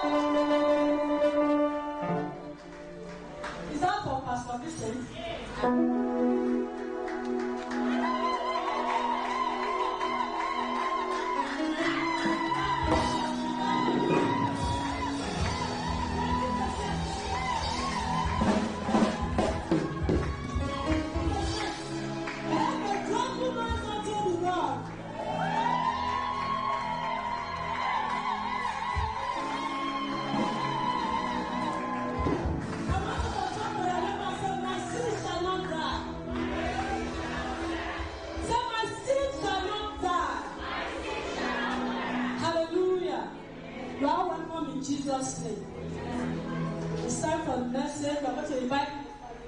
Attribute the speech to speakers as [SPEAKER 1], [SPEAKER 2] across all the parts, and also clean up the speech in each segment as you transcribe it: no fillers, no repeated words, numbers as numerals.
[SPEAKER 1] Is that for Pastor Vincent? Jesus' name. It's time for the message. I'm going to invite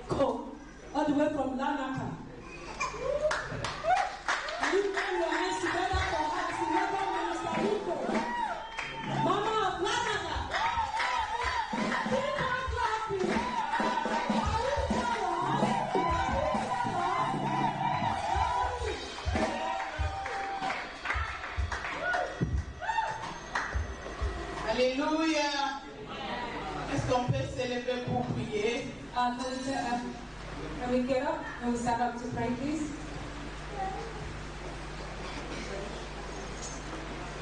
[SPEAKER 1] Cole all the way from Lanaka. Can you put your hands together for us? Welcome Minister Rico. Mama of Lanaka. Keep on clapping. Are you
[SPEAKER 2] Alléluia. Est-ce qu'on peut s'élever pour prier?
[SPEAKER 3] Can we get up and we stand up to pray, please?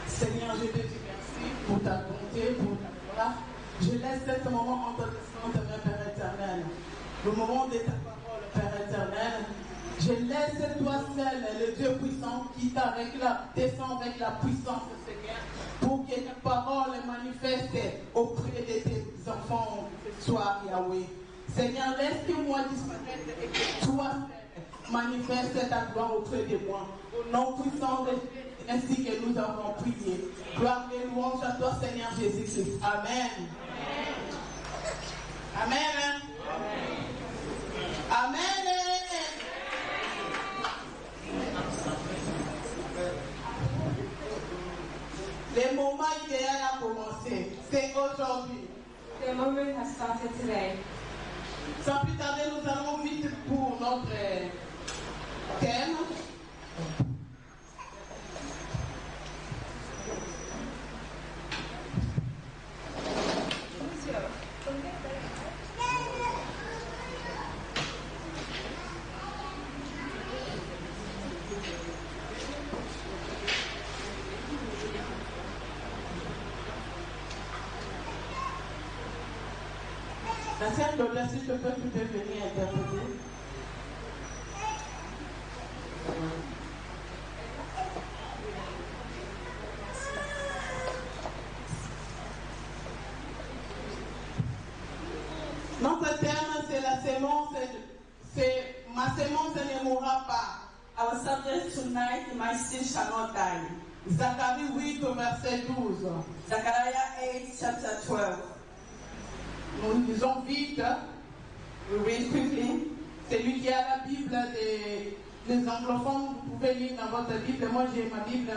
[SPEAKER 2] Seigneur, je te dis merci pour ta bonté, pour ta gloire. Je laisse ce moment entre tes mains, Père éternel. Le moment de ta parole, Père éternel. Je laisse toi seul, le Dieu puissant, qui descend avec la puissance, Seigneur, pour que ta parole manifeste auprès de tes enfants ce soir, Yahweh. Seigneur, laisse que moi disparaître et que toi seul manifeste ta gloire auprès de moi. Au nom puissant de Jésus, ainsi que nous avons prié. Gloire et louange à toi, Seigneur Jésus-Christ. Amen. Amen. Amen. Le moment idéal a commencé. C'est aujourd'hui.
[SPEAKER 3] The moment has started today.
[SPEAKER 2] Sans plus tarder, nous allons vite pour notre thème. La sœur Lola, s'il te plaît, tu peux venir interpréter. Notre thème, c'est la sémence. C'est ma sémence ne mourra pas.
[SPEAKER 1] Our subject tonight, my seed shall not die.
[SPEAKER 2] Zacharie 8, verset 12.
[SPEAKER 1] Zechariah 8, chapter 12.
[SPEAKER 2] Nous lisons vite.
[SPEAKER 1] We read quickly.
[SPEAKER 2] Celui qui a la Bible des anglophones, vous pouvez lire dans votre Bible. Moi, j'ai ma Bible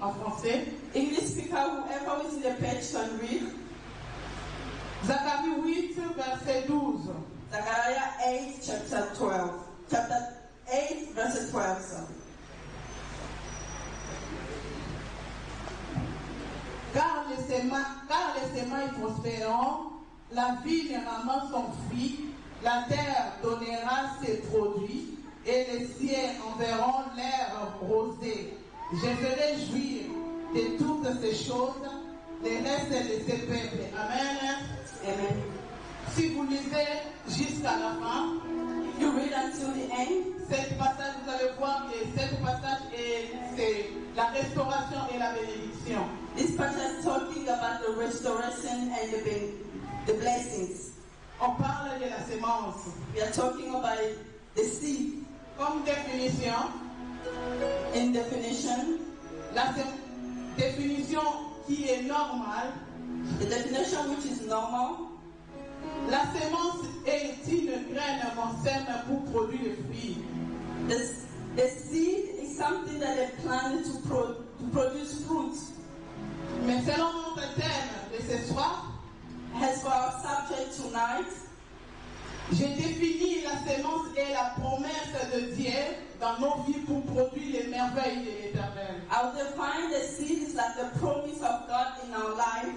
[SPEAKER 2] en français.
[SPEAKER 1] English speaker, whoever is in the page can read.
[SPEAKER 2] Zacharie 8, verset 12.
[SPEAKER 1] Zechariah 8, chapter 12. Chapter 8, verset 12. Sir.
[SPEAKER 2] Car les semailles prospéreront, la vigne ramasse son fruit, la terre donnera ses produits, et les cieux enverront l'air rosé. Je ferai jouir de toutes ces choses les restes de ces peuples. Amen.
[SPEAKER 1] Amen.
[SPEAKER 2] Si vous lisez jusqu'à la fin,
[SPEAKER 1] You read until the end.
[SPEAKER 2] cette passage, vous allez voir que cette passage c'est la restauration et la bénédiction.
[SPEAKER 1] This passage is talking about the restoration and the blessings.
[SPEAKER 2] On parle de la sémence.
[SPEAKER 1] We are talking about the seed.
[SPEAKER 2] Comme définition,
[SPEAKER 1] In definition,
[SPEAKER 2] la définition qui est normale,
[SPEAKER 1] the definition which is normal,
[SPEAKER 2] la sémence est une graine qu'on sème pour produire le fruit.
[SPEAKER 1] the seed is something that they plant to produce fruit.
[SPEAKER 2] Mais selon notre thème de ce soir,
[SPEAKER 1] As for our subject tonight,
[SPEAKER 2] j'ai défini la sémence et la promesse de Dieu dans nos vies pour produire les merveilles de l'Éternel.
[SPEAKER 1] I'll define the seed is like the promise of God in our life.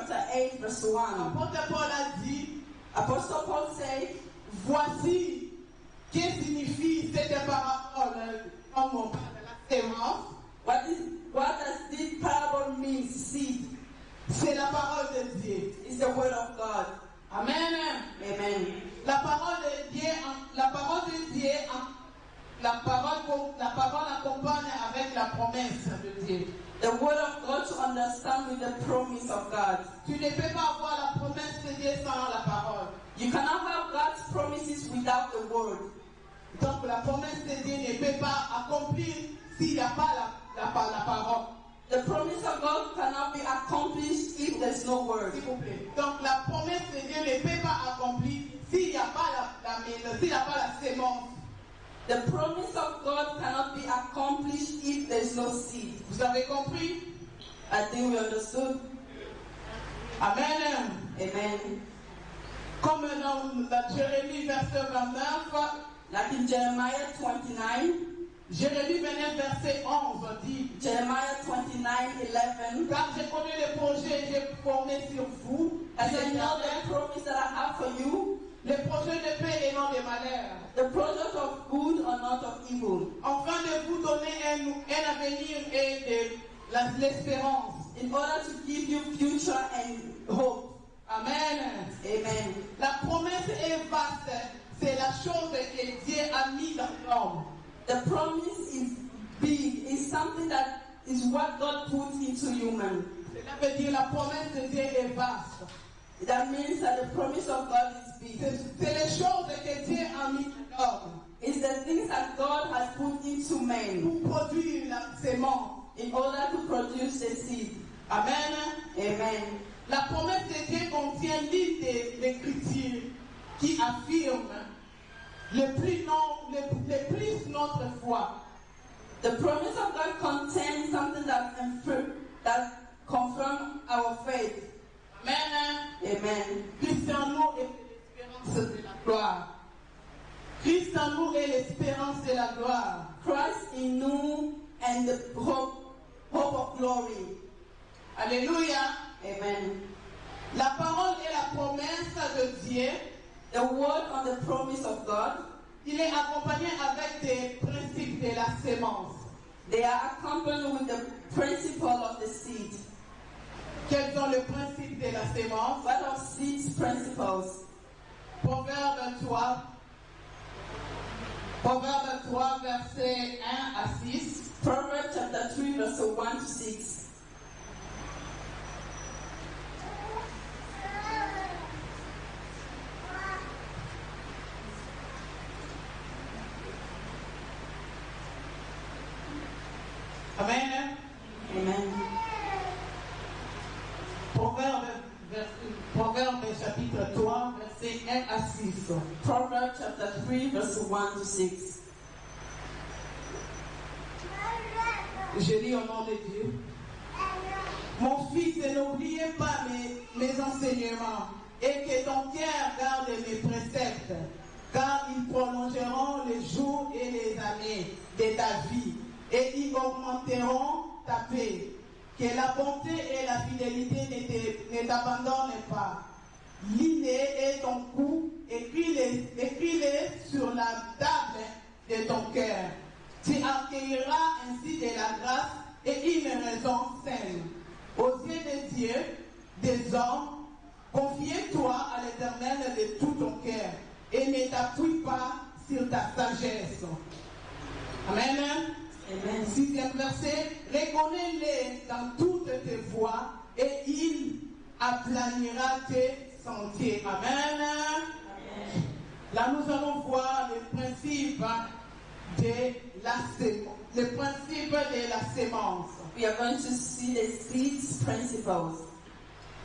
[SPEAKER 1] chapter 8, verse 1.
[SPEAKER 2] Apôtre Paul a dit,
[SPEAKER 1] Apostle Paul said,
[SPEAKER 2] voici qu'est-ce signifie cette parole comme on parle de la sémence.
[SPEAKER 1] what does this parable mean? Seed.
[SPEAKER 2] C'est la parole de Dieu.
[SPEAKER 1] It's the word of God.
[SPEAKER 2] Amen.
[SPEAKER 1] Amen.
[SPEAKER 2] La parole de Dieu, la parole accompagne avec la promesse de Dieu.
[SPEAKER 1] The word of God to understand with the promise of God.
[SPEAKER 2] Tu ne peux pas avoir la promesse de Dieu sans la parole.
[SPEAKER 1] You cannot have God's promises without the word.
[SPEAKER 2] Donc la promesse de Dieu ne peut pas accomplir s'il n'y a pas la parole.
[SPEAKER 1] The promise of God cannot be accomplished if there's no word.
[SPEAKER 2] S'il vous plaît. Donc la promesse de Dieu ne peut pas accomplir s'il n'y a pas la sémence.
[SPEAKER 1] The promise of God cannot be accomplished if there's no seed.
[SPEAKER 2] Vous avez compris?
[SPEAKER 1] I think we understood.
[SPEAKER 2] Amen.
[SPEAKER 1] Amen.
[SPEAKER 2] Comme dans la Jérémie verset 29,
[SPEAKER 1] Like in Jeremiah 29,
[SPEAKER 2] Jérémie 29 verset 11 dit,
[SPEAKER 1] Jeremiah 29:11,
[SPEAKER 2] car je connais les projets que j'ai formés sur vous,
[SPEAKER 1] as I know the promise that I have for you,
[SPEAKER 2] les projets de paix et non de malheur,
[SPEAKER 1] the project of good or not of evil,
[SPEAKER 2] afin de vous donner un avenir et de l'espérance.
[SPEAKER 1] in order to give you future and hope.
[SPEAKER 2] Amen.
[SPEAKER 1] Amen.
[SPEAKER 2] La promesse est vaste, c'est la chose que Dieu a mis dans l'homme.
[SPEAKER 1] The promise is big, is something that is what God put into human.
[SPEAKER 2] Cela veut dire la promesse de Dieu est vaste.
[SPEAKER 1] That means that the promise of God is big.
[SPEAKER 2] C'est les choses que Dieu a mis dans l'homme
[SPEAKER 1] It's the things that God has put into man
[SPEAKER 2] pour produire la sémence.
[SPEAKER 1] in order to produce the seed.
[SPEAKER 2] Amen.
[SPEAKER 1] Amen.
[SPEAKER 2] La promesse de Dieu contient l'une des Écritures qui affirme le plus notre foi.
[SPEAKER 1] The promise of God contains something that confirms our faith.
[SPEAKER 2] Amen.
[SPEAKER 1] Amen.
[SPEAKER 2] Christ en nous est l'espérance de la gloire. Christ en nous est l'espérance de la gloire.
[SPEAKER 1] Christ in you and the hope of glory.
[SPEAKER 2] Alléluia.
[SPEAKER 1] Amen.
[SPEAKER 2] La parole est la promesse de Dieu.
[SPEAKER 1] The word on the promise of God,
[SPEAKER 2] Il est accompagné avec des principes de la sémence.
[SPEAKER 1] they are accompanied with the principle of the seed.
[SPEAKER 2] Quels sont les principes de la sémence?
[SPEAKER 1] What are seeds principles?
[SPEAKER 2] Proverbe 3, versets 1 à 6.
[SPEAKER 1] Proverbs chapter 3, verse 1 to 6.
[SPEAKER 2] Amen.
[SPEAKER 1] Amen.
[SPEAKER 2] Proverbe chapitre 3, versets 1 à 6.
[SPEAKER 1] Proverbs chapter 3, verse 1 to 6.
[SPEAKER 2] Je lis au nom de Dieu. Mon fils, n'oubliez pas mes enseignements et que ton cœur garde mes préceptes, car ils prolongeront les jours et les années de ta vie et ils augmenteront ta paix. Que la bonté et la fidélité ne t'abandonnent pas. Lis-les et ton cou, écris-les sur la table de ton cœur. Tu accueilleras ainsi de la grâce et une raison saine. Aux yeux de Dieu, des hommes, confie-toi à l'Éternel de tout ton cœur et ne t'appuie pas sur ta sagesse. Amen.
[SPEAKER 1] Amen.
[SPEAKER 2] 6e verset, reconnais-les dans toutes tes voies et il aplanira tes sentiers. Amen.
[SPEAKER 1] Amen.
[SPEAKER 2] Là, nous allons voir le principe de la sémence.
[SPEAKER 1] We are going to see the seeds principles.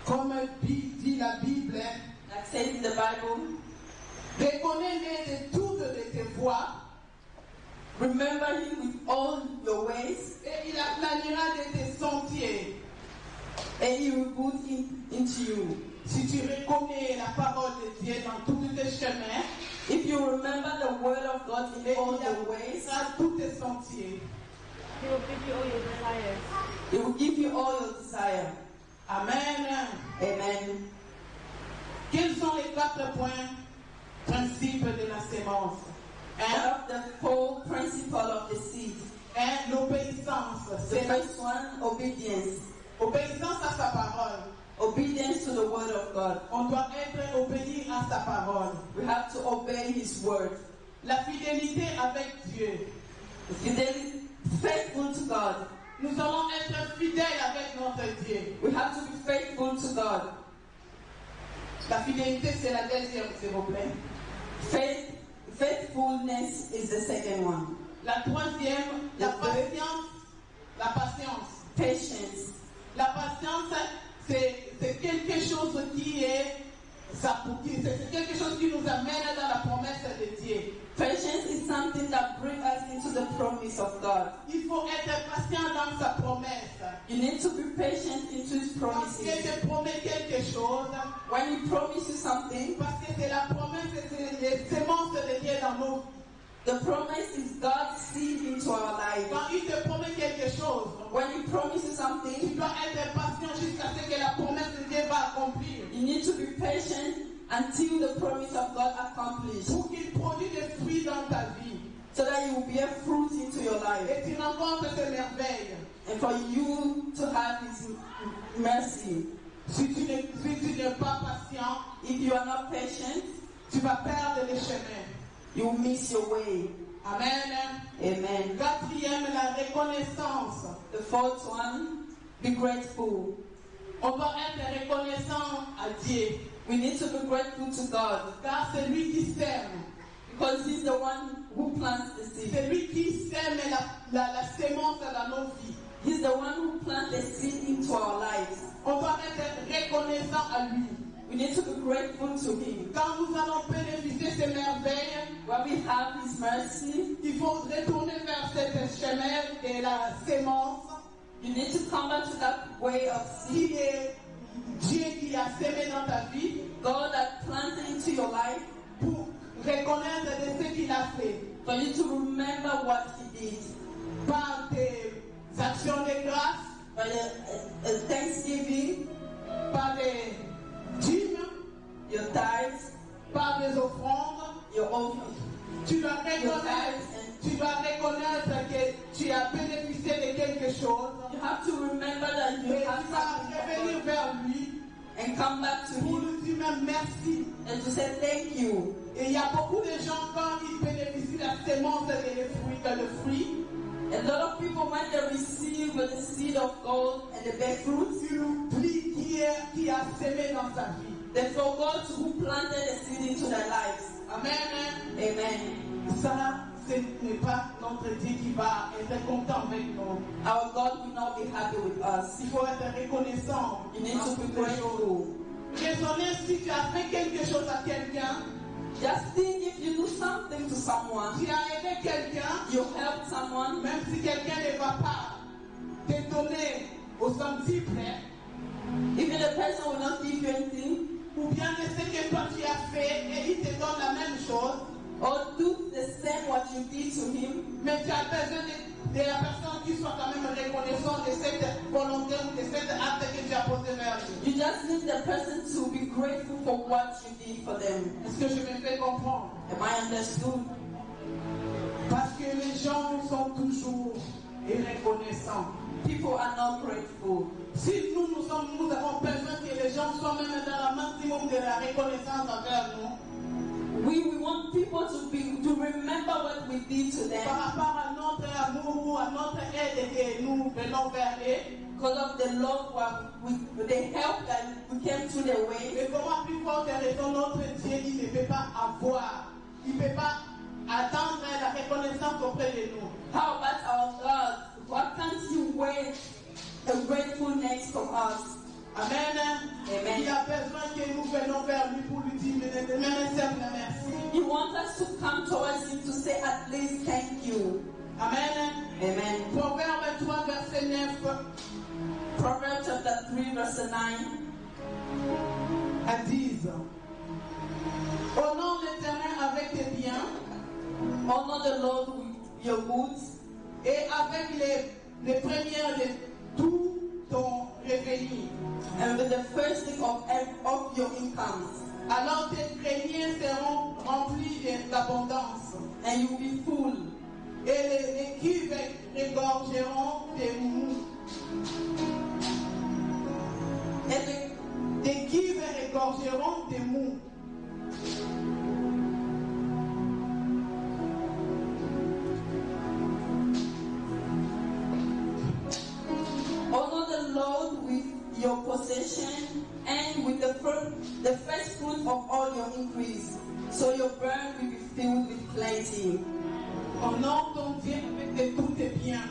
[SPEAKER 2] Comme dit la Bible,
[SPEAKER 1] Like said in the Bible,
[SPEAKER 2] reconnais-les de toutes tes voies
[SPEAKER 1] remember him with all your ways,
[SPEAKER 2] et il aplanira tes sentiers.
[SPEAKER 1] and he will put him into you.
[SPEAKER 2] Si tu reconnais la parole de Dieu dans tous tes chemins,
[SPEAKER 1] If you remember the word of God in all your ways,
[SPEAKER 2] dans tous tes sentiers.
[SPEAKER 4] He will give you all your desires.
[SPEAKER 1] it will give you all your desire.
[SPEAKER 2] Amen.
[SPEAKER 4] Amen.
[SPEAKER 2] Quels sont les 4 points principes de la sémence?
[SPEAKER 4] One of the 4 principles of the seed.
[SPEAKER 2] L'obéissance.
[SPEAKER 4] The
[SPEAKER 2] C'est
[SPEAKER 4] first one, obedience.
[SPEAKER 2] obéissance à sa parole.
[SPEAKER 4] Obedience to the word of God.
[SPEAKER 2] On doit être obéi à sa parole.
[SPEAKER 4] We have to obey his word.
[SPEAKER 2] La fidélité avec Dieu.
[SPEAKER 4] Fidelity, faithful to God.
[SPEAKER 2] Nous allons être fidèles avec notre Dieu.
[SPEAKER 4] We have to be faithful to God.
[SPEAKER 2] La fidélité, c'est la deuxième, s'il vous plaît.
[SPEAKER 4] Faithfulness is the second one.
[SPEAKER 2] La troisième, la patience. La patience.
[SPEAKER 4] Patience.
[SPEAKER 2] La patience, c'est quelque chose qui est, c'est quelque chose qui nous amène dans la promesse de Dieu.
[SPEAKER 4] Patience is something that brings us into the promise of God.
[SPEAKER 2] Il faut être patient dans sa promesse.
[SPEAKER 4] You need to be patient into his
[SPEAKER 2] Quand
[SPEAKER 4] promises.
[SPEAKER 2] Dieu te promet quelque chose,
[SPEAKER 4] When he promises you something,
[SPEAKER 2] parce que c'est la promesse, c'est les semences de Dieu dans nos vies.
[SPEAKER 4] the promise is God's seed into our life.
[SPEAKER 2] Quand il te promet quelque chose,
[SPEAKER 4] When he promises
[SPEAKER 2] tu
[SPEAKER 4] something,
[SPEAKER 2] dois être patient jusqu'à ce que la promesse de Dieu va accomplir.
[SPEAKER 4] you need to be patient until the promise of God accomplished,
[SPEAKER 2] Pour qu'il produise des fruits dans ta vie.
[SPEAKER 4] so that you will bear fruit into your life,
[SPEAKER 2] Et tu rencontres ces merveilles.
[SPEAKER 4] and for you to have his mercy.
[SPEAKER 2] Si tu n'es pas patient,
[SPEAKER 4] If you are not patient,
[SPEAKER 2] tu vas perdre les chemins.
[SPEAKER 4] you will miss your way.
[SPEAKER 2] Amen.
[SPEAKER 4] Amen.
[SPEAKER 2] Quatrième, la reconnaissance.
[SPEAKER 4] The fourth one, be grateful.
[SPEAKER 2] On doit être reconnaissant à Dieu.
[SPEAKER 4] We need to be grateful to God,
[SPEAKER 2] Car c'est lui qui sème.
[SPEAKER 4] because he's the one who plants the seed.
[SPEAKER 2] C'est lui qui sème la sémence dans nos vies.
[SPEAKER 4] He's the one who plants the seed into our lives.
[SPEAKER 2] On doit être reconnaissant à lui.
[SPEAKER 4] We need to be grateful to him.
[SPEAKER 2] Quand nous allons bénéficier de ces merveilles,
[SPEAKER 4] When we have his mercy,
[SPEAKER 2] il faut retourner vers cette chemin et la sémence
[SPEAKER 4] you need to come back to that way of seed.
[SPEAKER 2] qui est Dieu qui a sémé dans ta vie
[SPEAKER 4] God that planted into your life,
[SPEAKER 2] pour reconnaître de ce qu'il a fait.
[SPEAKER 4] for you to remember what he did.
[SPEAKER 2] Par tes actions de grâce,
[SPEAKER 4] By the thanksgiving,
[SPEAKER 2] par des dîmes,
[SPEAKER 4] your tithes,
[SPEAKER 2] par des offrandes.
[SPEAKER 4] your offering.
[SPEAKER 2] Tu dois reconnaître que tu as bénéficié de quelque chose.
[SPEAKER 4] You have to remember that you
[SPEAKER 2] Et
[SPEAKER 4] have
[SPEAKER 2] tu vas
[SPEAKER 4] something
[SPEAKER 2] revenir
[SPEAKER 4] from
[SPEAKER 2] vers lui
[SPEAKER 4] God and come back to
[SPEAKER 2] pour
[SPEAKER 4] him
[SPEAKER 2] lui dire même merci.
[SPEAKER 4] and to say thank you.
[SPEAKER 2] Et il y a beaucoup de gens quand ils bénéficient de la sémence et le fruit,
[SPEAKER 4] A lot of people, when they receive the seed of gold and the bear fruits,
[SPEAKER 2] ils oublient qui a sémé dans sa vie.
[SPEAKER 4] they forgot who planted the seed into their lives.
[SPEAKER 2] Amen.
[SPEAKER 4] Amen.
[SPEAKER 2] Ça, ce n'est pas notre Dieu qui va être content avec nous.
[SPEAKER 4] Our God will not be happy with us.
[SPEAKER 2] Il faut être reconnaissant.
[SPEAKER 4] You need to be grateful.
[SPEAKER 2] Raisonnez si tu as fait quelque chose à quelqu'un,
[SPEAKER 4] Just think if you do something to someone,
[SPEAKER 2] tu as aidé quelqu'un,
[SPEAKER 4] you help someone,
[SPEAKER 2] même si quelqu'un ne va pas te donner au centuple,
[SPEAKER 4] even the person will not give you anything,
[SPEAKER 2] ou bien de ce que toi tu as fait et il te donne la même chose,
[SPEAKER 4] or do the same what you did to him,
[SPEAKER 2] mais tu as besoin de la personne qui soit quand même reconnaissante de cette volonté ou de cet acte que tu as posé vers lui.
[SPEAKER 4] you just need the person to be grateful for what you did for them.
[SPEAKER 2] Est-ce que je me fais comprendre?
[SPEAKER 4] Am I understood?
[SPEAKER 2] Parce que les gens sont toujours reconnaissants.
[SPEAKER 4] People are not grateful.
[SPEAKER 2] Si nous avons besoin que les gens soient même dans le maximum de la reconnaissance envers nous,
[SPEAKER 4] We want people to remember what we did to
[SPEAKER 2] par
[SPEAKER 4] them
[SPEAKER 2] rapport à notre amour ou à notre aide que nous venons vers eux.
[SPEAKER 4] because of the love, the help that we came to their way.
[SPEAKER 2] Mais comment plus forte raison notre Dieu, il ne peut pas avoir, il ne peut pas attendre la reconnaissance auprès de nous.
[SPEAKER 4] How about our God? Why can't you wait a gratefulness from us?
[SPEAKER 2] Amen.
[SPEAKER 4] Amen.
[SPEAKER 2] Il a besoin que nous venons vers lui pour lui dire même un simple merci.
[SPEAKER 4] He wants us to come towards Him to say at least thank you.
[SPEAKER 2] Amen.
[SPEAKER 4] Amen.
[SPEAKER 2] Proverbe 3, verset 9
[SPEAKER 4] Proverbs chapter 3, verse 9.
[SPEAKER 2] à 10. Honore l'Éternel avec tes biens
[SPEAKER 4] Honor the Lord with your goods
[SPEAKER 2] et avec les premières de tous ton revenu.
[SPEAKER 4] And with the first thing of your income.
[SPEAKER 2] Alors tes greniers seront remplis d'abondance.
[SPEAKER 4] And you will be full.
[SPEAKER 2] Et les cuves regorgeront des mous. Et les cuves regorgeront des mous.
[SPEAKER 4] Honor the Lord with your possession and with the first fruit of all your increase, so your barn will be filled with plenty.
[SPEAKER 2] Honore ton Dieu avec tous tes biens.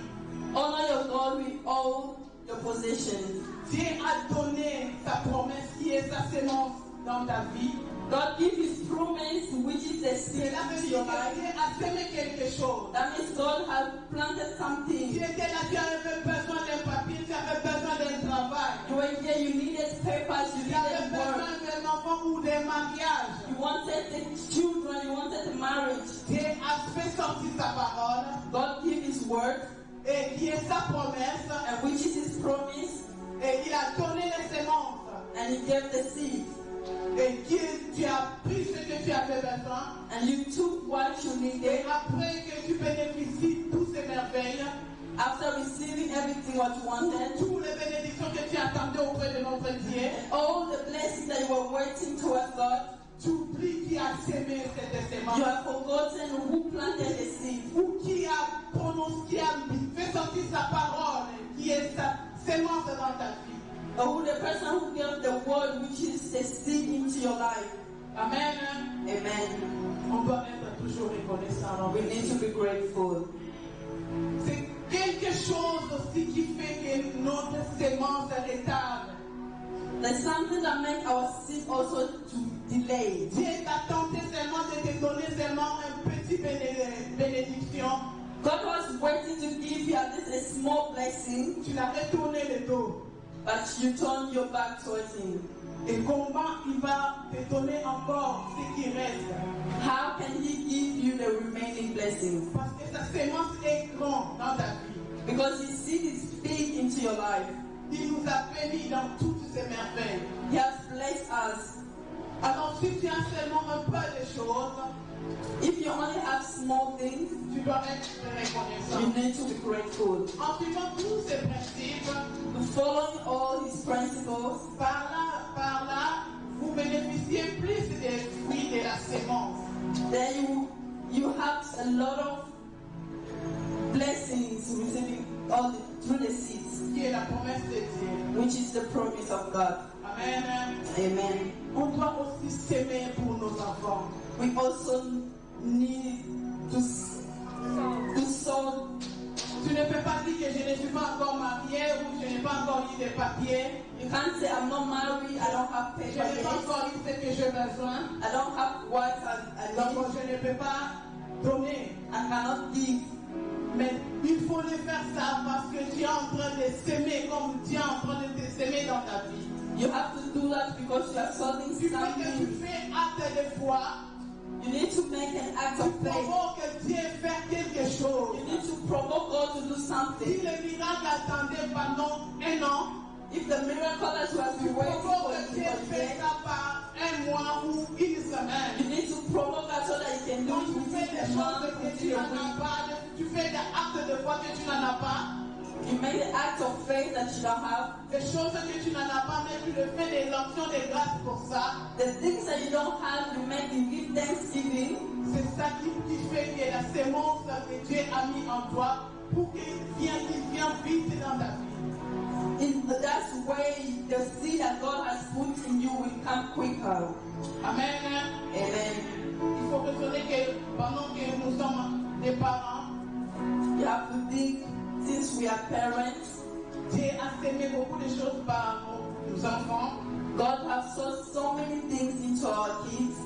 [SPEAKER 4] Honor your God with all your possessions.
[SPEAKER 2] Dieu a donné sa promesse qui est sa sémence dans ta vie.
[SPEAKER 4] God gives His promise, which is the seed
[SPEAKER 2] Cela veut
[SPEAKER 4] to
[SPEAKER 2] dire
[SPEAKER 4] your
[SPEAKER 2] que
[SPEAKER 4] life.
[SPEAKER 2] Dieu a semé quelque chose.
[SPEAKER 4] That means God has planted
[SPEAKER 2] Tu
[SPEAKER 4] something.
[SPEAKER 2] étais là, tu avais besoin d'un papier, tu avais besoin d'un travail.
[SPEAKER 4] You were here, you needed papers, you
[SPEAKER 2] Tu avais
[SPEAKER 4] needed work.
[SPEAKER 2] besoin d'un enfant ou d'un mariage.
[SPEAKER 4] You wanted the children, you wanted the marriage.
[SPEAKER 2] Dieu a fait sortir sa parole
[SPEAKER 4] God gave His word,
[SPEAKER 2] et qui est sa promesse.
[SPEAKER 4] and which is His promise,
[SPEAKER 2] Et il a donné les semences.
[SPEAKER 4] and He gave the seed.
[SPEAKER 2] Et tu as pris ce que tu avais besoin.
[SPEAKER 4] And you took what you
[SPEAKER 2] Et
[SPEAKER 4] needed.
[SPEAKER 2] après que tu bénéficies de toutes ces merveilles,
[SPEAKER 4] After receiving everything what you wanted,
[SPEAKER 2] toutes les bénédictions que tu attendais auprès de notre Dieu,
[SPEAKER 4] all the blessings that you were waiting towards God,
[SPEAKER 2] tu oublies qui a sémé cette
[SPEAKER 4] you
[SPEAKER 2] semence.
[SPEAKER 4] have forgotten who planted the seed,
[SPEAKER 2] Ou qui a prononcé, qui a fait sortir sa parole, qui est sa sémence dans ta vie.
[SPEAKER 4] or who the person who gave the word, which is the seed into your life.
[SPEAKER 2] Amen.
[SPEAKER 4] Amen.
[SPEAKER 2] On doit être toujours reconnaissant.
[SPEAKER 4] We need to be grateful.
[SPEAKER 2] C'est quelque chose aussi qui fait que notre sémence retarde.
[SPEAKER 4] There's something that makes our seed also to delay.
[SPEAKER 2] Dieu t'a tenté seulement de te donner seulement un petit bénédiction.
[SPEAKER 4] God was waiting to give you at least a small blessing,
[SPEAKER 2] Tu l'as retourné le dos.
[SPEAKER 4] but you turned your back towards Him.
[SPEAKER 2] Et comment il va te donner encore ce qui reste?
[SPEAKER 4] How can He give you the remaining blessings?
[SPEAKER 2] Parce que sa sémence est grande dans ta vie.
[SPEAKER 4] Because His seed is big into your life.
[SPEAKER 2] Il nous a bénis dans toutes ces merveilles.
[SPEAKER 4] He has blessed us.
[SPEAKER 2] Alors si tu as seulement un peu de choses,
[SPEAKER 4] If you only have small things,
[SPEAKER 2] tu dois être
[SPEAKER 4] you
[SPEAKER 2] reconnaissant.
[SPEAKER 4] need to be grateful.
[SPEAKER 2] En suivant tous ces principes,
[SPEAKER 4] Following all His principles,
[SPEAKER 2] par là, vous bénéficiez plus des fruits de la sémence.
[SPEAKER 4] then you have a lot of blessings receiving through the seeds,
[SPEAKER 2] Qui est la promesse de Dieu.
[SPEAKER 4] which is the promise of God.
[SPEAKER 2] Amen.
[SPEAKER 4] Amen.
[SPEAKER 2] On doit aussi s'aimer pour nos enfants.
[SPEAKER 4] We also need to sow.
[SPEAKER 2] Tu ne peux pas dire que je ne suis pas encore marié ou je n'ai pas encore eu de papiers.
[SPEAKER 4] You can't say, I'm not married, I don't have
[SPEAKER 2] Je
[SPEAKER 4] paper
[SPEAKER 2] n'ai pas
[SPEAKER 4] yet,
[SPEAKER 2] encore eu ce que j'ai besoin.
[SPEAKER 4] I don't have what I
[SPEAKER 2] Donc
[SPEAKER 4] need,
[SPEAKER 2] je ne peux pas donner.
[SPEAKER 4] I cannot give.
[SPEAKER 2] Mais il faut le faire ça parce que tu es en train de s'aimer comme Dieu est en train de te s'aimer dans ta vie.
[SPEAKER 4] You have to do that because you are sowing
[SPEAKER 2] Tu fais que tu
[SPEAKER 4] something.
[SPEAKER 2] fais acte de foi.
[SPEAKER 4] You need to make an act
[SPEAKER 2] Tu
[SPEAKER 4] of faith.
[SPEAKER 2] provoques Dieu faire quelque chose.
[SPEAKER 4] You need to provoke God to do
[SPEAKER 2] Si
[SPEAKER 4] something.
[SPEAKER 2] le miracle attendait pendant un an,
[SPEAKER 4] If the miracle that you have
[SPEAKER 2] tu
[SPEAKER 4] been waiting for
[SPEAKER 2] provoques
[SPEAKER 4] you
[SPEAKER 2] Dieu
[SPEAKER 4] for
[SPEAKER 2] faire
[SPEAKER 4] years,
[SPEAKER 2] ça par un mois ou une semaine.
[SPEAKER 4] you need to provoke that so that you can do
[SPEAKER 2] Quand
[SPEAKER 4] it
[SPEAKER 2] tu fais
[SPEAKER 4] within
[SPEAKER 2] des
[SPEAKER 4] a month,
[SPEAKER 2] choses que tu
[SPEAKER 4] within a
[SPEAKER 2] n'en as
[SPEAKER 4] week.
[SPEAKER 2] pas, tu fais des actes de foi que tu n'en as pas,
[SPEAKER 4] You make the act of faith that you don't have.
[SPEAKER 2] des choses que tu n'en as pas, mais tu le fais des actions de grâce pour ça.
[SPEAKER 4] The things that you don't have, you give thanksgiving.
[SPEAKER 2] C'est ça qui fait que la sémence que Dieu a mis en toi pour qu'il vienne vite dans ta vie.
[SPEAKER 4] That's way the seed that God has put in you will come quicker.
[SPEAKER 2] Amen.
[SPEAKER 4] Amen.
[SPEAKER 2] Il faut raisonner que pendant que nous sommes des parents,
[SPEAKER 4] You have to think, since we are parents,
[SPEAKER 2] Dieu a sémé beaucoup de choses par nos enfants.
[SPEAKER 4] God has sowed so many things into our kids.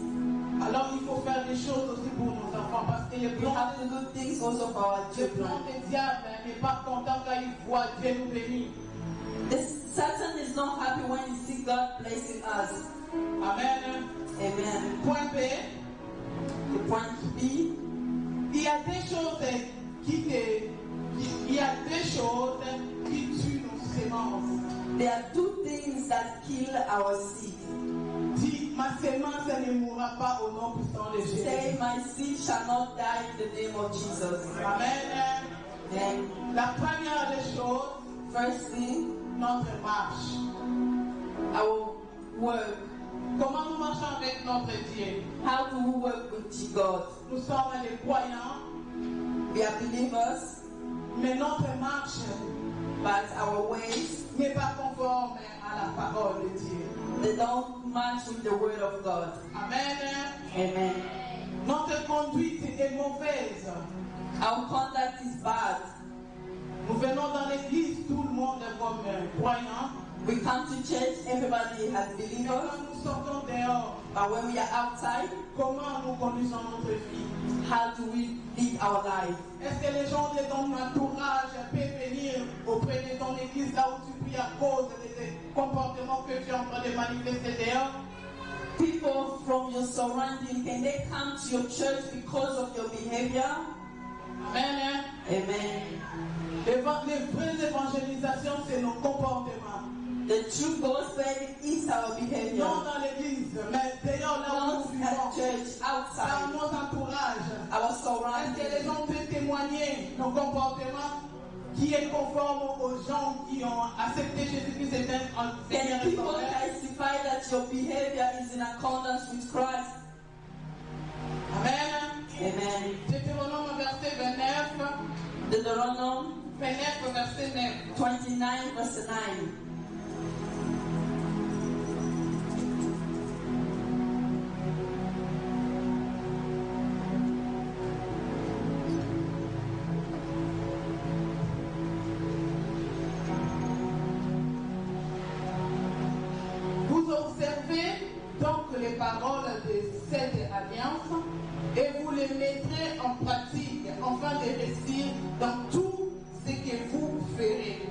[SPEAKER 2] Alors il faut faire des choses aussi pour nos enfants parce que le
[SPEAKER 4] We
[SPEAKER 2] plan,
[SPEAKER 4] have to do things also for our
[SPEAKER 2] le
[SPEAKER 4] children.
[SPEAKER 2] plan des diables n'est pas content quand il voit Dieu nous bénir.
[SPEAKER 4] Satan is not happy when he sees God blessing us.
[SPEAKER 2] Amen.
[SPEAKER 4] Amen.
[SPEAKER 2] Point B,
[SPEAKER 4] The point B,
[SPEAKER 2] il y a des choses qui tuent nos sémence.
[SPEAKER 4] There are two things that kill our seed.
[SPEAKER 2] Dis, ma sémence, elle ne mourra pas au nom puissant de Jésus.
[SPEAKER 4] Say, my seed shall not die in the name of Jesus.
[SPEAKER 2] Amen.
[SPEAKER 4] Amen.
[SPEAKER 2] La première des choses,
[SPEAKER 4] Firstly,
[SPEAKER 2] notre marche.
[SPEAKER 4] our work.
[SPEAKER 2] Comment nous marchons avec notre Dieu?
[SPEAKER 4] How do we work with God?
[SPEAKER 2] Nous sommes des croyants,
[SPEAKER 4] We are believers,
[SPEAKER 2] mais notre marche
[SPEAKER 4] but our ways,
[SPEAKER 2] n'est pas conforme à la parole de Dieu.
[SPEAKER 4] they don't match with the word of God.
[SPEAKER 2] Amen.
[SPEAKER 4] Amen.
[SPEAKER 2] Notre conduite est mauvaise.
[SPEAKER 4] Our conduct is bad.
[SPEAKER 2] Nous venons dans l'église, tout le monde est comme croyant.
[SPEAKER 4] We come to church, everybody has
[SPEAKER 2] Mais
[SPEAKER 4] believers,
[SPEAKER 2] quand nous sortons dehors,
[SPEAKER 4] but when we are outside,
[SPEAKER 2] comment nous conduisons notre vie?
[SPEAKER 4] how do we live our life?
[SPEAKER 2] Est-ce que les gens de ton entourage peuvent venir auprès de ton église là où tu pries à cause des comportements que tu es en train de manifester dehors?
[SPEAKER 4] People from your surrounding, can they come to your church because of your behavior?
[SPEAKER 2] Amen.
[SPEAKER 4] Amen.
[SPEAKER 2] Les vraies évangélisations, c'est nos comportements.
[SPEAKER 4] The true gospel is our behavior.
[SPEAKER 2] Non dans l'église, mais dehors là où
[SPEAKER 4] Not
[SPEAKER 2] nous
[SPEAKER 4] at
[SPEAKER 2] vivons.
[SPEAKER 4] church,
[SPEAKER 2] Dans
[SPEAKER 4] outside,
[SPEAKER 2] nos entourages.
[SPEAKER 4] our
[SPEAKER 2] Est-ce que les
[SPEAKER 4] surroundings.
[SPEAKER 2] gens peuvent témoigner nos comportements qui est conforme aux gens qui ont accepté Jésus-Christ et
[SPEAKER 4] Can
[SPEAKER 2] Seigneur et
[SPEAKER 4] people
[SPEAKER 2] Sauveur?
[SPEAKER 4] testify that your behavior is in accordance with Christ?
[SPEAKER 2] Amen.
[SPEAKER 4] Amen.
[SPEAKER 2] Deutéronome verset 29.
[SPEAKER 4] Deuteronomy
[SPEAKER 2] 29 verset 9.
[SPEAKER 4] 29 verse 9.
[SPEAKER 2] Vous observez donc les paroles de cette alliance et vous les mettrez en pratique afin de réussir dans tout ce que vous ferez.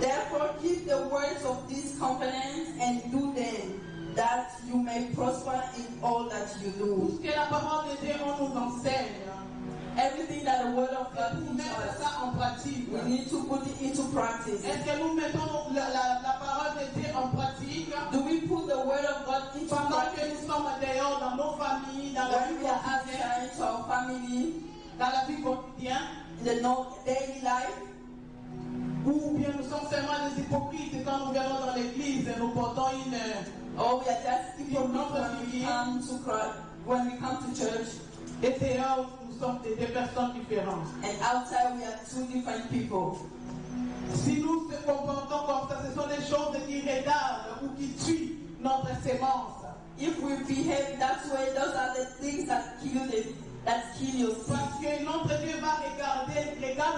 [SPEAKER 4] Therefore keep the words of this covenant and do them, that you may prosper in all that you
[SPEAKER 2] Tout
[SPEAKER 4] do.
[SPEAKER 2] ce que la parole de Dieu nous enseigne,
[SPEAKER 4] Everything that the word of God
[SPEAKER 2] pour
[SPEAKER 4] teaches
[SPEAKER 2] mettre
[SPEAKER 4] us,
[SPEAKER 2] ça en pratique.
[SPEAKER 4] we need to put it into practice.
[SPEAKER 2] Est-ce que nous mettons la parole de Dieu en pratique
[SPEAKER 4] Do we put the word of God into
[SPEAKER 2] pendant que
[SPEAKER 4] practice
[SPEAKER 2] nous sommes dehors dans nos familles, dans la
[SPEAKER 4] when
[SPEAKER 2] vie
[SPEAKER 4] we are
[SPEAKER 2] quotidienne,
[SPEAKER 4] outside to our family,
[SPEAKER 2] dans la vie quotidienne,
[SPEAKER 4] in the daily life?
[SPEAKER 2] ou bien nous sommes seulement des hypocrites et quand nous venons dans l'église, nous portons une
[SPEAKER 4] Or we are just hypocrites when we come to church,
[SPEAKER 2] et dehors nous sommes des personnes différentes.
[SPEAKER 4] and outside we are two different people.
[SPEAKER 2] Si nous nous comportons comme ça, ce sont des choses qui retardent ou qui tuent notre sémence.
[SPEAKER 4] If we behave that way, those are the things that kill your seed.
[SPEAKER 2] Parce que notre Dieu va regarde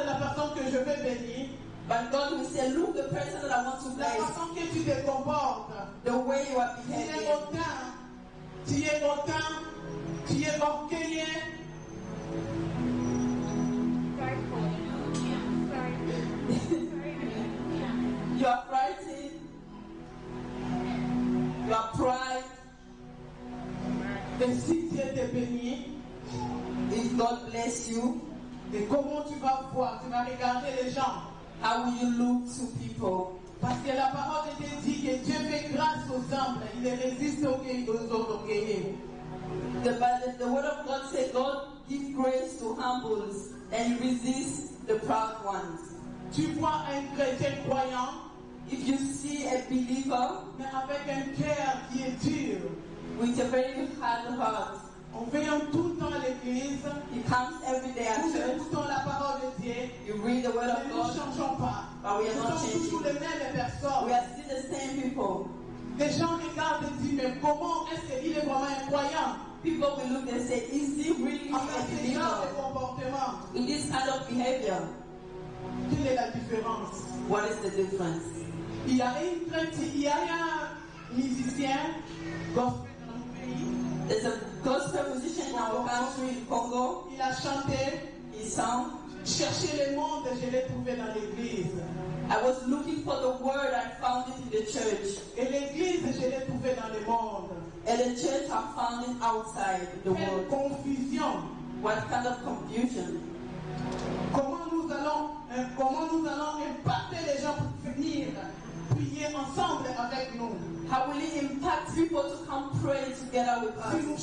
[SPEAKER 2] la personne que je veux bénir,
[SPEAKER 4] But God will say, look, the person that I want to
[SPEAKER 2] la
[SPEAKER 4] bless,
[SPEAKER 2] façon que tu te comportes.
[SPEAKER 4] the way you are
[SPEAKER 2] Tu es
[SPEAKER 4] behaving.
[SPEAKER 2] hautain, tu es orgueilleux.
[SPEAKER 4] You are frightened. You are pride.
[SPEAKER 2] Et si Dieu te bénit,
[SPEAKER 4] If God bless you,
[SPEAKER 2] et comment tu vas voir, tu vas regarder les gens.
[SPEAKER 4] how will you look to people?
[SPEAKER 2] Parce que la parole de Dieu dit que Dieu fait grâce aux humbles, il résiste aux orgueilleux.
[SPEAKER 4] The word of God says God gives grace to humbles and resists the proud ones.
[SPEAKER 2] Tu vois un chrétien croyant,
[SPEAKER 4] If you see a believer
[SPEAKER 2] mais avec un cœur qui est dur,
[SPEAKER 4] with a very hard heart,
[SPEAKER 2] on vient tout le temps à l'église,
[SPEAKER 4] he comes every day at
[SPEAKER 2] nous
[SPEAKER 4] church,
[SPEAKER 2] écoutons la parole de Dieu,
[SPEAKER 4] you read the word
[SPEAKER 2] mais
[SPEAKER 4] of
[SPEAKER 2] nous ne
[SPEAKER 4] God,
[SPEAKER 2] changeons pas.
[SPEAKER 4] but we are
[SPEAKER 2] Nous
[SPEAKER 4] not
[SPEAKER 2] sommes toujours
[SPEAKER 4] changing.
[SPEAKER 2] les mêmes personnes.
[SPEAKER 4] We are still the same people.
[SPEAKER 2] Les gens regardent et disent, mais comment est-ce qu'il est vraiment un croyant
[SPEAKER 4] People will look and say, is he really a
[SPEAKER 2] avec ce genre de
[SPEAKER 4] believer?
[SPEAKER 2] comportement?
[SPEAKER 4] In this kind of behavior,
[SPEAKER 2] Quelle est la différence?
[SPEAKER 4] what is the difference?
[SPEAKER 2] Il y a un musicien gospel dans mon pays.
[SPEAKER 4] There's a gospel musician in our country, in Congo.
[SPEAKER 2] Il a chanté,
[SPEAKER 4] He sang,
[SPEAKER 2] chercher le monde, je l'ai trouvé dans l'église.
[SPEAKER 4] I was looking for the word, I found it in the church.
[SPEAKER 2] Et l'église, je l'ai trouvé dans le monde.
[SPEAKER 4] And the church, I found it outside the
[SPEAKER 2] Quelle
[SPEAKER 4] world.
[SPEAKER 2] confusion.
[SPEAKER 4] What kind of confusion?
[SPEAKER 2] Comment nous allons impacter les gens pour venir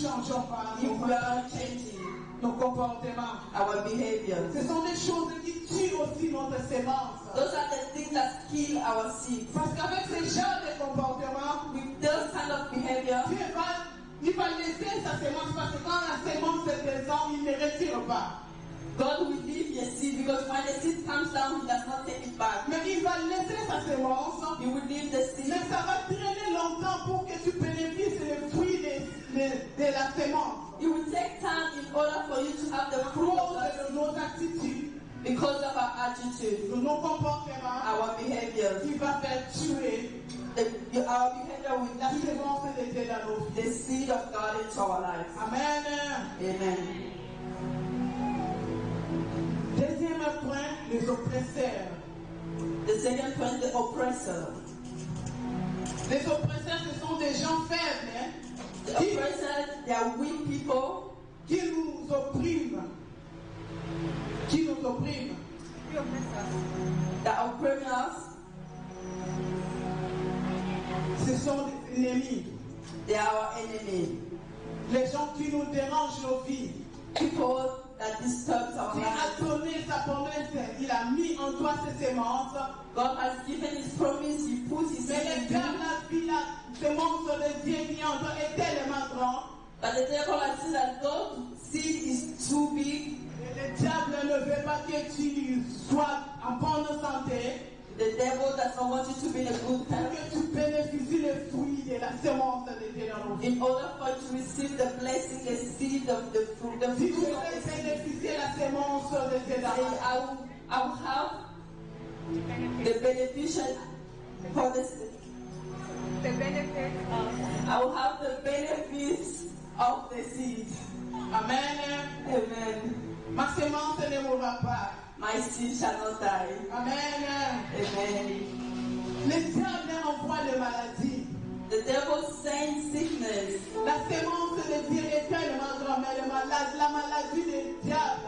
[SPEAKER 2] changeons pas
[SPEAKER 4] if we are not changing
[SPEAKER 2] nos comportements,
[SPEAKER 4] our behavior.
[SPEAKER 2] ce sont des choses qui tuent aussi notre sémence.
[SPEAKER 4] Those are the things that kill our seed.
[SPEAKER 2] Parce qu'avec ce genre de comportement,
[SPEAKER 4] With those kind of behavior,
[SPEAKER 2] il va laisser sa sémence parce que quand la sémence est présente, il ne retire pas.
[SPEAKER 4] God will leave your seed because when the seed comes down, He does not take it back.
[SPEAKER 2] Mais il va laisser sa sémence,
[SPEAKER 4] He will leave the seed,
[SPEAKER 2] mais ça va traîner longtemps pour que tu bénéficies les fruits de la sémence.
[SPEAKER 4] it will take time in order for you to have the
[SPEAKER 2] À
[SPEAKER 4] fruit of
[SPEAKER 2] cause
[SPEAKER 4] that
[SPEAKER 2] de nos attitudes,
[SPEAKER 4] because of our attitude,
[SPEAKER 2] de nos comportements,
[SPEAKER 4] our behavior.
[SPEAKER 2] qui va faire tuer
[SPEAKER 4] Our behavior will
[SPEAKER 2] la
[SPEAKER 4] kill
[SPEAKER 2] sémence de Dieu dans nos vies.
[SPEAKER 4] the seed of God into our lives.
[SPEAKER 2] Amen.
[SPEAKER 4] Amen.
[SPEAKER 2] Deuxième point, les oppresseurs.
[SPEAKER 4] The second point, the oppressor.
[SPEAKER 2] Les oppresseurs, ce sont des gens faibles, hein,
[SPEAKER 4] The oppressors, they are weak people
[SPEAKER 2] qui nous oppriment. Qui nous oppriment.
[SPEAKER 4] that oppress us.
[SPEAKER 2] Ce sont des ennemis.
[SPEAKER 4] They are our enemy.
[SPEAKER 2] Les gens qui nous dérangent nos vies.
[SPEAKER 4] People that disturb our
[SPEAKER 2] Dieu
[SPEAKER 4] lives.
[SPEAKER 2] a donné sa promesse. Il a mis en toi ses sémences.
[SPEAKER 4] God has given His promise. He put His
[SPEAKER 2] Mais
[SPEAKER 4] seed
[SPEAKER 2] le
[SPEAKER 4] in
[SPEAKER 2] diable
[SPEAKER 4] you.
[SPEAKER 2] a vu la sémence de Dieu qui est en toi est tellement grand.
[SPEAKER 4] But the devil has seen that God's seed is too big.
[SPEAKER 2] Et le diable ne veut pas que tu sois en bonne santé.
[SPEAKER 4] The devil does not want you to be in a good
[SPEAKER 2] Pour
[SPEAKER 4] health.
[SPEAKER 2] que tu bénéficies les fruits de la sémence de Dieu dans nos vies.
[SPEAKER 4] In order for you to receive the blessing, the seed of the fruit, the
[SPEAKER 2] Si
[SPEAKER 4] fruit
[SPEAKER 2] tu
[SPEAKER 4] of the
[SPEAKER 2] veux
[SPEAKER 4] seed.
[SPEAKER 2] bénéficier la sémence de Dieu dans
[SPEAKER 4] Say,
[SPEAKER 2] nos vies.
[SPEAKER 4] I will have the beneficial for this.
[SPEAKER 3] The benefit of
[SPEAKER 4] I will have the benefits of the seed.
[SPEAKER 2] Amen.
[SPEAKER 4] Amen.
[SPEAKER 2] Ma sémence ne mourra pas.
[SPEAKER 4] My seed shall not die.
[SPEAKER 2] Amen.
[SPEAKER 4] Amen.
[SPEAKER 2] Le diable envoie les maladies.
[SPEAKER 4] The devil sends sickness.
[SPEAKER 2] La sémence de Dieu est tellement grande, mais la maladie du diable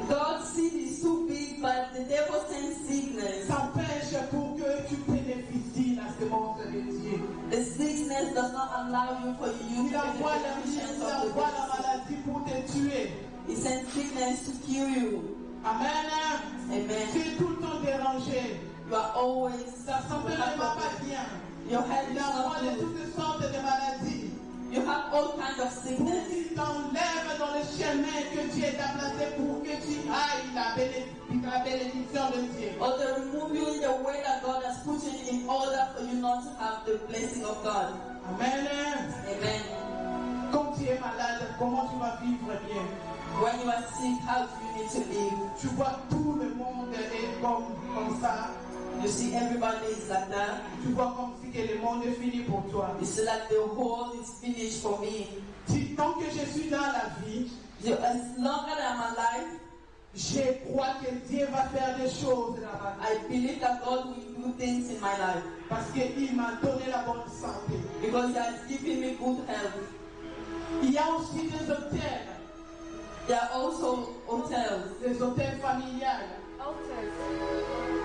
[SPEAKER 4] God's seed is too big, but the devil sends sickness.
[SPEAKER 2] t'empêche pour que tu bénéficies la sémence de Dieu.
[SPEAKER 4] The sickness does not allow you for you
[SPEAKER 2] Il
[SPEAKER 4] to
[SPEAKER 2] envoie
[SPEAKER 4] benefit
[SPEAKER 2] la
[SPEAKER 4] of the
[SPEAKER 2] maladie pour te tuer.
[SPEAKER 4] He sends sickness to kill you.
[SPEAKER 2] Amen.
[SPEAKER 4] Amen.
[SPEAKER 2] Tu es tout le temps dérangé.
[SPEAKER 4] You are always
[SPEAKER 2] Ta santé ne va pas bien.
[SPEAKER 4] your health
[SPEAKER 2] Il
[SPEAKER 4] is
[SPEAKER 2] envoie
[SPEAKER 4] not
[SPEAKER 2] de
[SPEAKER 4] good.
[SPEAKER 2] toutes sortes de maladies.
[SPEAKER 4] You have all kinds of
[SPEAKER 2] Pour
[SPEAKER 4] sickness.
[SPEAKER 2] qu'il t'enlève dans le chemin que Dieu t'a placé pour que tu ailles la bénédiction de Dieu.
[SPEAKER 4] Or to remove you in the way that God has put you in order for you not to have the blessing of God.
[SPEAKER 2] Amen.
[SPEAKER 4] Amen.
[SPEAKER 2] Quand tu es malade, comment tu vas vivre bien?
[SPEAKER 4] When you are sick, how do you need to live?
[SPEAKER 2] Tu vois tout le monde est comme ça.
[SPEAKER 4] You see everybody is like that.
[SPEAKER 2] Tu vois comme si que le monde est fini pour toi.
[SPEAKER 4] You see like the whole is finished for me.
[SPEAKER 2] Tant que je suis dans la vie,
[SPEAKER 4] As long as I'm alive,
[SPEAKER 2] je crois que Dieu va faire des choses dans ma vie.
[SPEAKER 4] I believe that God will do things in my life.
[SPEAKER 2] Parce qu'il m'a donné la bonne santé.
[SPEAKER 4] Because He has given me good health.
[SPEAKER 2] Il y a aussi des hôtels,
[SPEAKER 4] There are also hotels.
[SPEAKER 2] des hôtels familiales.
[SPEAKER 3] altars.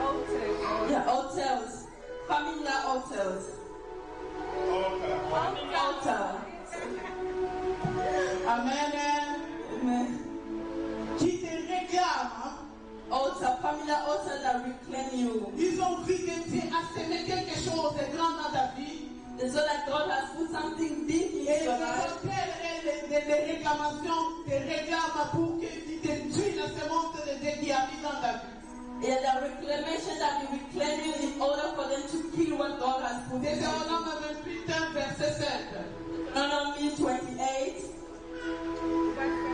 [SPEAKER 3] Altars.
[SPEAKER 4] There are hotels. Familiar hotels. Altar.
[SPEAKER 2] Amen.
[SPEAKER 4] Amen.
[SPEAKER 2] Qui te réclament.
[SPEAKER 4] Altar. Familiar altar that reclaim you.
[SPEAKER 2] Ils ont vu que Dieu a semé quelque chose de grand dans ta vie.
[SPEAKER 4] And so that God has put something big in
[SPEAKER 2] Et
[SPEAKER 4] your
[SPEAKER 2] les
[SPEAKER 4] life.
[SPEAKER 2] hôtels et les réclamations te réclament pour que tu détruis la semence de Dieu qui habite dans ta vie.
[SPEAKER 4] Yeah, the reclamation that will reclaim you in order for them to kill what God has put in you.
[SPEAKER 2] Deutéronome 28, verset 7.
[SPEAKER 4] Deuteronomy 28,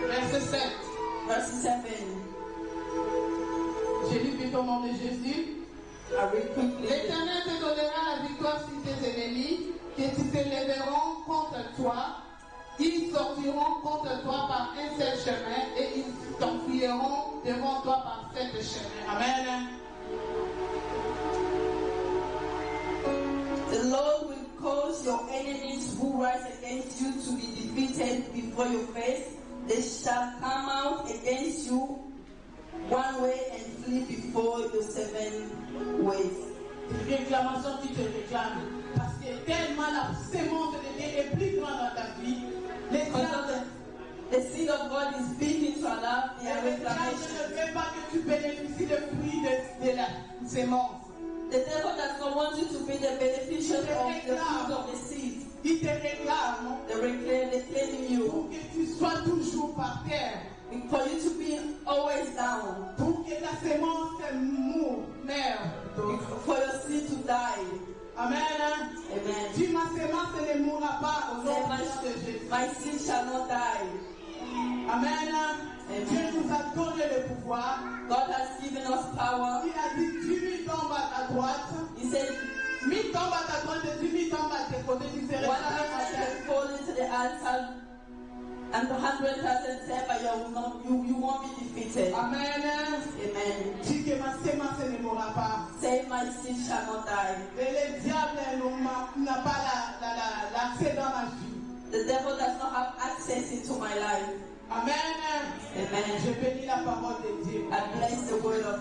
[SPEAKER 2] Verset 7.
[SPEAKER 4] verse 7.
[SPEAKER 2] J'ai lu vite au nom de Jésus.
[SPEAKER 4] I read quickly.
[SPEAKER 2] L'Éternel te donnera la victoire sur tes ennemis, que tu te lèveront contre toi. Ils sortiront contre toi par un seul chemin et ils t'enfuiront devant toi par sept chemins. Amen.
[SPEAKER 4] The Lord will cause your enemies who rise against you to be defeated before your face. They shall come out against you one way and flee before you 7 ways.
[SPEAKER 2] Tes réclamations qui te réclament. Parce que tellement la sémence de Dieu est plus grande dans ta vie. Les diables,
[SPEAKER 4] The seed of God is speaking to our life in a
[SPEAKER 2] les diables
[SPEAKER 4] reclamation.
[SPEAKER 2] ne veulent pas que tu bénéficies des fruits de la sémence.
[SPEAKER 4] The devil does not want you to be the beneficiary of the fruit of the seed.
[SPEAKER 2] Ils te réclament
[SPEAKER 4] They claim you.
[SPEAKER 2] pour que tu sois toujours par terre.
[SPEAKER 4] For you to be always down.
[SPEAKER 2] Pour que ta sémence meure.
[SPEAKER 4] For your seed to die.
[SPEAKER 2] Amen.
[SPEAKER 4] Amen.
[SPEAKER 2] Dis ma sémence ne mourra pas au nom
[SPEAKER 4] Say,
[SPEAKER 2] de Jésus.
[SPEAKER 4] my seed shall not die.
[SPEAKER 2] Amen. Dieu nous a donné le pouvoir.
[SPEAKER 4] God has given us power.
[SPEAKER 2] Il a dit 10 000 tombent à ta droite.
[SPEAKER 4] He said,
[SPEAKER 2] 1000 tombent à ta droite et 10 000 tombent à tes côtés. Tu serais
[SPEAKER 4] 1,000 can fall into the altar and 100,000 say, but you won't be defeated.
[SPEAKER 2] Amen.
[SPEAKER 4] Amen.
[SPEAKER 2] Dis que ma sémence ne mourra pas.
[SPEAKER 4] Say, my seed shall not die.
[SPEAKER 2] Et le diable n'a pas l'accès dans ma vie.
[SPEAKER 4] The devil does not have access into my life.
[SPEAKER 2] Amen.
[SPEAKER 4] Amen.
[SPEAKER 2] Je bénis la parole de Dieu.
[SPEAKER 4] I bless the word of